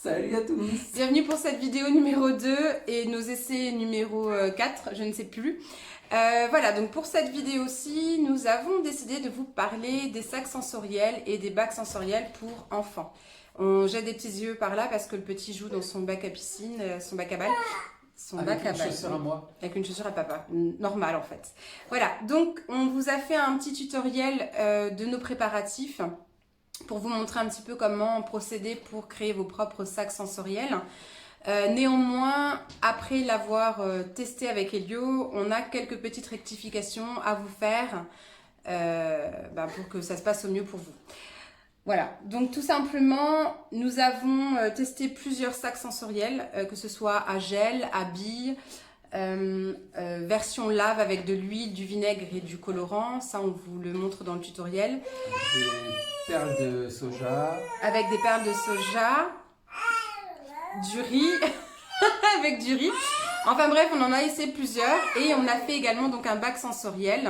Salut à tous. Bienvenue pour cette vidéo numéro 2 et nos essais numéro 4, je ne sais plus. Voilà, donc pour cette vidéo-ci, nous avons décidé de vous parler des sacs sensoriels et des bacs sensoriels pour enfants. On jette des petits yeux par là parce que le petit joue dans son bac à piscine, son bac à balles. Avec une chaussure à moi. Avec une chaussure à papa, normal en fait. Voilà, donc on vous a fait un petit tutoriel de nos préparatifs pour vous montrer un petit peu comment procéder pour créer vos propres sacs sensoriels. Néanmoins, après l'avoir testé avec Elio, on a quelques petites rectifications à vous faire pour que ça se passe au mieux pour vous. Voilà, donc tout simplement, nous avons testé plusieurs sacs sensoriels, que ce soit à gel, à billes, version lave avec de l'huile, du vinaigre et du colorant. Ça, on vous le montre dans le tutoriel. Des perles de soja. Avec des perles de soja, du riz, avec du riz. Enfin bref, on en a essayé plusieurs et on a fait également donc un bac sensoriel.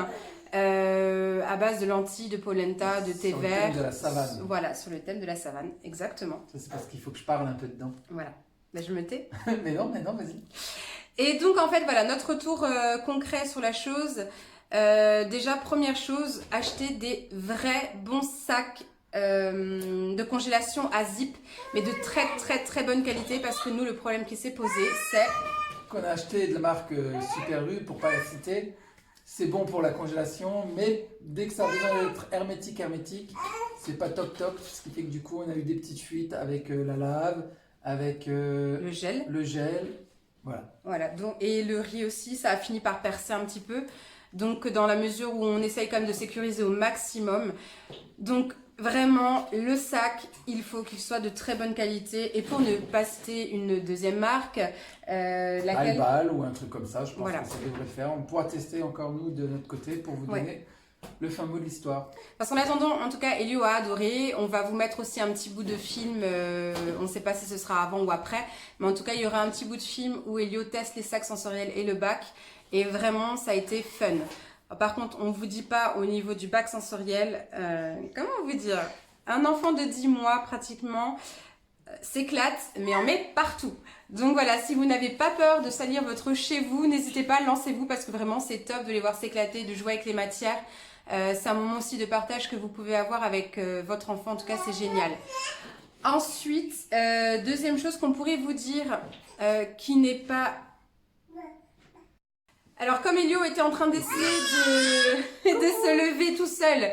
À base de lentilles, de polenta, de thé vert. Sur le thème de la savane. Voilà, sur le thème de la savane, exactement. Ça, c'est parce qu'il faut que je parle un peu dedans. Voilà, je me tais. mais non, vas-y. Et donc, en fait, voilà, notre retour concret sur la chose. Déjà, première chose, acheter des vrais bons sacs de congélation à zip, mais de très bonne qualité, parce que nous, le problème qui s'est posé, c'est... Qu'on a acheté de la marque Super U, pour pas la citer. C'est bon pour la congélation, mais dès que ça a besoin d'être hermétique, c'est pas top. Ce qui fait que du coup, on a eu des petites fuites avec la lave, avec le gel. Voilà. Donc, et le riz aussi, ça a fini par percer un petit peu. Donc, dans la mesure où on essaye quand même de sécuriser au maximum. Donc, vraiment, le sac, il faut qu'il soit de très bonne qualité. Et pour ne pas citer une deuxième marque, laquelle... Albal ou un truc comme ça, je pense voilà. que ça devrait faire. On pourra tester encore nous de notre côté pour vous donner le fin mot de l'histoire. Parce qu'en attendant, en tout cas, Elio a adoré. On va vous mettre aussi un petit bout de film. On ne sait pas si ce sera avant ou après. Mais en tout cas, il y aura un petit bout de film où Elio teste les sacs sensoriels et le bac. Et vraiment, ça a été fun. Par contre, on ne vous dit pas au niveau du bac sensoriel, comment vous dire, un enfant de 10 mois pratiquement s'éclate, mais en met partout. Donc voilà, si vous n'avez pas peur de salir votre chez vous, n'hésitez pas, lancez-vous parce que vraiment c'est top de les voir s'éclater, de jouer avec les matières. C'est un moment aussi de partage que vous pouvez avoir avec votre enfant, en tout cas c'est génial. Ensuite, deuxième chose qu'on pourrait vous dire, qui n'est pas... Alors, comme Elio était en train d'essayer de se lever tout seul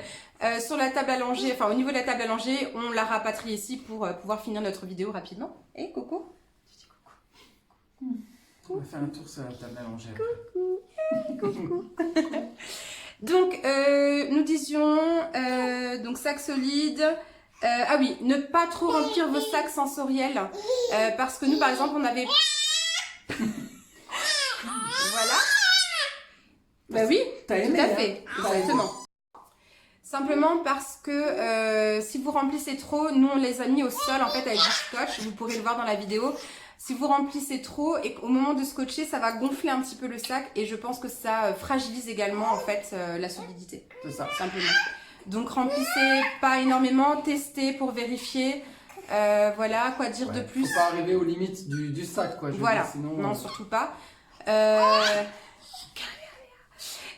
sur la table à langer, enfin au niveau de la table à langer, on l'a rapatrié ici pour pouvoir finir notre vidéo rapidement. Et Coco, tu dis coucou. On va faire un tour sur la table à langer. Coucou. Donc, nous disions, donc sac solide. Ah oui, ne pas trop remplir vos sacs sensoriels parce que nous, par exemple, on avait... Voilà. Bah oui, t'as aimé, tout à fait, exactement. Simplement parce que si vous remplissez trop, nous on les a mis au sol en fait avec du scotch, vous pourrez le voir dans la vidéo. Si vous remplissez trop et qu'au moment de scotcher, ça va gonfler un petit peu le sac et je pense que ça fragilise également en fait la solidité. C'est ça. Simplement. Donc remplissez pas énormément, testez pour vérifier. Voilà, quoi dire de plus. Faut pas arriver aux limites du sac quoi. Voilà, dire, sinon, non surtout pas.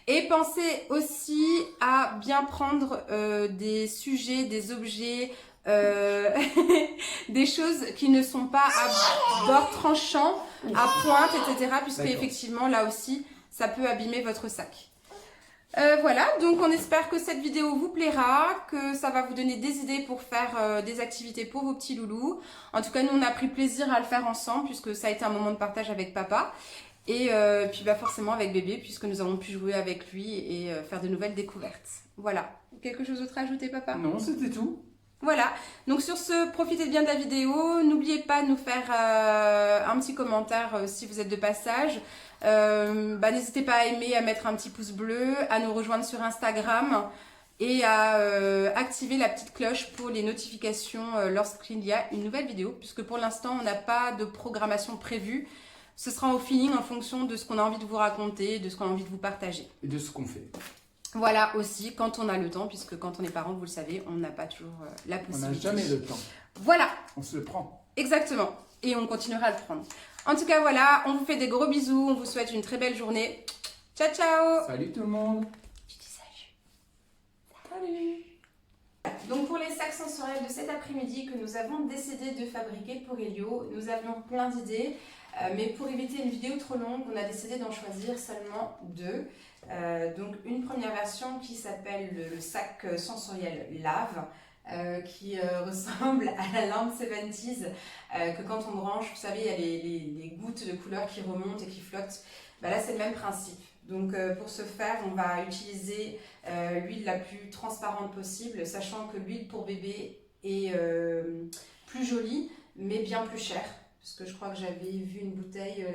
Et pensez aussi à bien prendre des sujets, des objets, des choses qui ne sont pas à bord tranchant, à pointe, etc. Puisque effectivement, là aussi, ça peut abîmer votre sac. Voilà, donc on espère que cette vidéo vous plaira, que ça va vous donner des idées pour faire des activités pour vos petits loulous. En tout cas, nous, on a pris plaisir à le faire ensemble puisque ça a été un moment de partage avec papa. Et puis forcément avec bébé puisque nous avons pu jouer avec lui et faire de nouvelles découvertes. Voilà. Quelque chose d'autre à ajouter, papa? Non, c'était tout. Voilà. Donc sur ce, profitez bien de la vidéo. N'oubliez pas de nous faire un petit commentaire si vous êtes de passage. N'hésitez pas à aimer, à mettre un petit pouce bleu, à nous rejoindre sur Instagram et à activer la petite cloche pour les notifications lorsqu'il y a une nouvelle vidéo. Puisque pour l'instant, on n'a pas de programmation prévue. Ce sera au feeling en fonction de ce qu'on a envie de vous raconter, de ce qu'on a envie de vous partager. Et de ce qu'on fait. Voilà aussi, quand on a le temps, puisque quand on est parent, vous le savez, on n'a pas toujours la possibilité. On n'a jamais le temps. Voilà. On se le prend. Exactement. Et on continuera à le prendre. En tout cas, voilà, on vous fait des gros bisous. On vous souhaite une très belle journée. Ciao, ciao. Salut tout le monde. Tu dis salut. Salut. Donc pour les sacs sensoriels de cet après-midi que nous avons décidé de fabriquer pour Elio, nous avions plein d'idées. Mais pour éviter une vidéo trop longue, on a décidé d'en choisir seulement 2. Donc une première version qui s'appelle le sac sensoriel Lave. Qui ressemble à la lampe 70s que quand on branche, vous savez, il y a les gouttes de couleur qui remontent et qui flottent. Bah là, c'est le même principe. Donc pour ce faire, on va utiliser l'huile la plus transparente possible, sachant que l'huile pour bébé est plus jolie, mais bien plus chère. Parce que je crois que j'avais vu une bouteille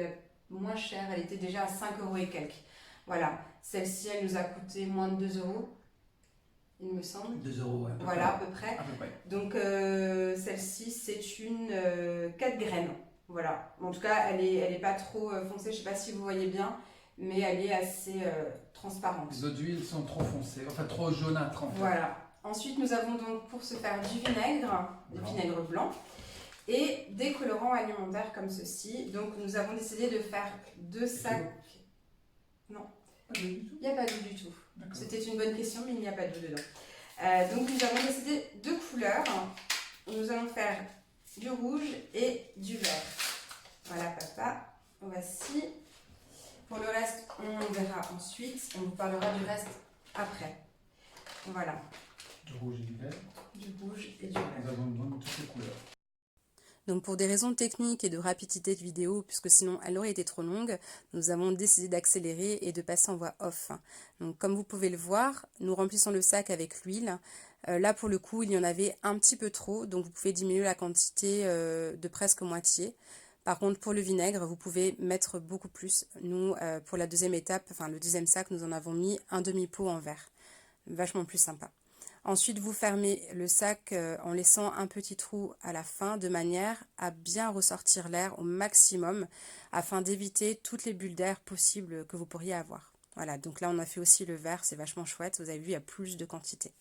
moins chère, elle était déjà à 5 € et quelques. Voilà, celle-ci, elle nous a coûté moins de 2 €. Il me semble. 2 €, ouais, voilà, à peu près. À peu près. Donc, celle-ci, c'est une 4 graines. Voilà. En tout cas, elle est pas trop foncée. Je ne sais pas si vous voyez bien, mais elle est assez transparente. Les eaux d'huile sont trop foncées, enfin trop jaunâtres en fait. Voilà. Ensuite, nous avons donc pour se faire du vinaigre blanc et des colorants alimentaires comme ceci. Donc, nous avons décidé de faire 2 sacs. Non, il n'y a pas d'eau du tout. C'était une bonne question, mais il n'y a pas d'eau dedans. Donc nous avons décidé 2 couleurs. Nous allons faire du rouge et du vert. Voilà papa, voici. Pour le reste, on verra ensuite. On vous parlera du reste après. Voilà. Du rouge et du vert. Du rouge et du vert. Nous avons besoin de toutes les couleurs. Donc pour des raisons techniques et de rapidité de vidéo, puisque sinon elle aurait été trop longue, nous avons décidé d'accélérer et de passer en voix off. Donc comme vous pouvez le voir, nous remplissons le sac avec l'huile. Là pour le coup, il y en avait un petit peu trop, donc vous pouvez diminuer la quantité de presque moitié. Par contre pour le vinaigre, vous pouvez mettre beaucoup plus. Nous, pour la deuxième étape, enfin le deuxième sac, nous en avons mis un demi-pot en verre. Vachement plus sympa. Ensuite, vous fermez le sac en laissant un petit trou à la fin de manière à bien ressortir l'air au maximum afin d'éviter toutes les bulles d'air possibles que vous pourriez avoir. Voilà, donc là on a fait aussi le vert, c'est vachement chouette, vous avez vu, il y a plus de quantité.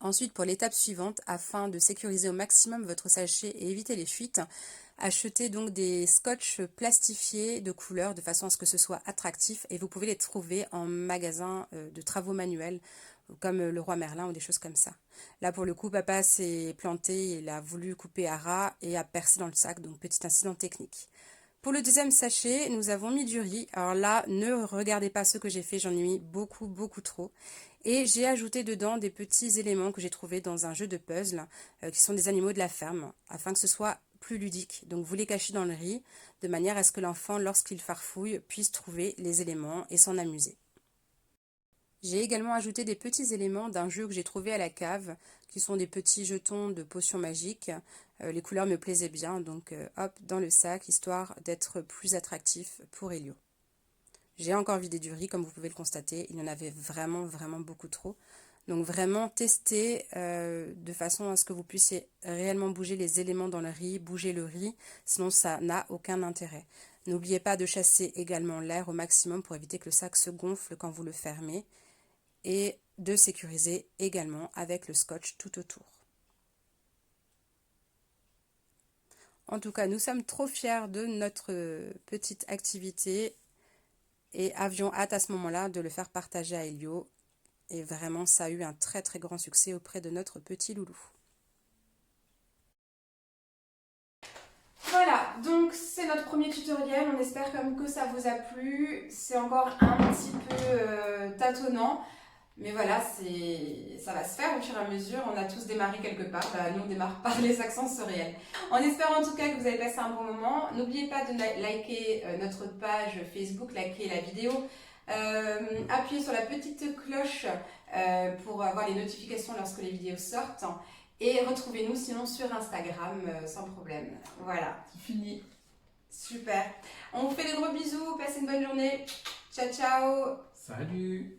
Ensuite, pour l'étape suivante, afin de sécuriser au maximum votre sachet et éviter les fuites, achetez donc des scotch plastifiés de couleur de façon à ce que ce soit attractif et vous pouvez les trouver en magasin de travaux manuels comme le Roi Merlin ou des choses comme ça. Là pour le coup, papa s'est planté, il a voulu couper à ras et a percé dans le sac, donc petit incident technique. Pour le deuxième sachet, nous avons mis du riz. Alors là, ne regardez pas ce que j'ai fait, j'en ai mis beaucoup trop. Et j'ai ajouté dedans des petits éléments que j'ai trouvés dans un jeu de puzzle, qui sont des animaux de la ferme, afin que ce soit plus ludique. Donc vous les cachez dans le riz, de manière à ce que l'enfant, lorsqu'il farfouille, puisse trouver les éléments et s'en amuser. J'ai également ajouté des petits éléments d'un jeu que j'ai trouvé à la cave, qui sont des petits jetons de potions magiques. Les couleurs me plaisaient bien, donc hop, dans le sac, histoire d'être plus attractif pour Elio. J'ai encore vidé du riz, comme vous pouvez le constater, il y en avait vraiment beaucoup trop. Donc vraiment testez de façon à ce que vous puissiez réellement bouger les éléments dans le riz, bouger le riz, sinon ça n'a aucun intérêt. N'oubliez pas de chasser également l'air au maximum pour éviter que le sac se gonfle quand vous le fermez. Et de sécuriser également avec le scotch tout autour. En tout cas, nous sommes trop fiers de notre petite activité et avions hâte à ce moment-là de le faire partager à Elio. Et vraiment, ça a eu un très grand succès auprès de notre petit loulou. Voilà, donc c'est notre premier tutoriel. On espère quand même que ça vous a plu. C'est encore un petit peu tâtonnant. Mais voilà, ça va se faire au fur et à mesure. On a tous démarré quelque part. Nous, on démarre par les sacs sensoriels. On espère en tout cas que vous avez passé un bon moment. N'oubliez pas de liker notre page Facebook, liker la vidéo. Appuyez sur la petite cloche pour avoir les notifications lorsque les vidéos sortent. Et retrouvez-nous sinon sur Instagram sans problème. Voilà. C'est fini. Super. On vous fait des gros bisous. Passez une bonne journée. Ciao, ciao. Salut.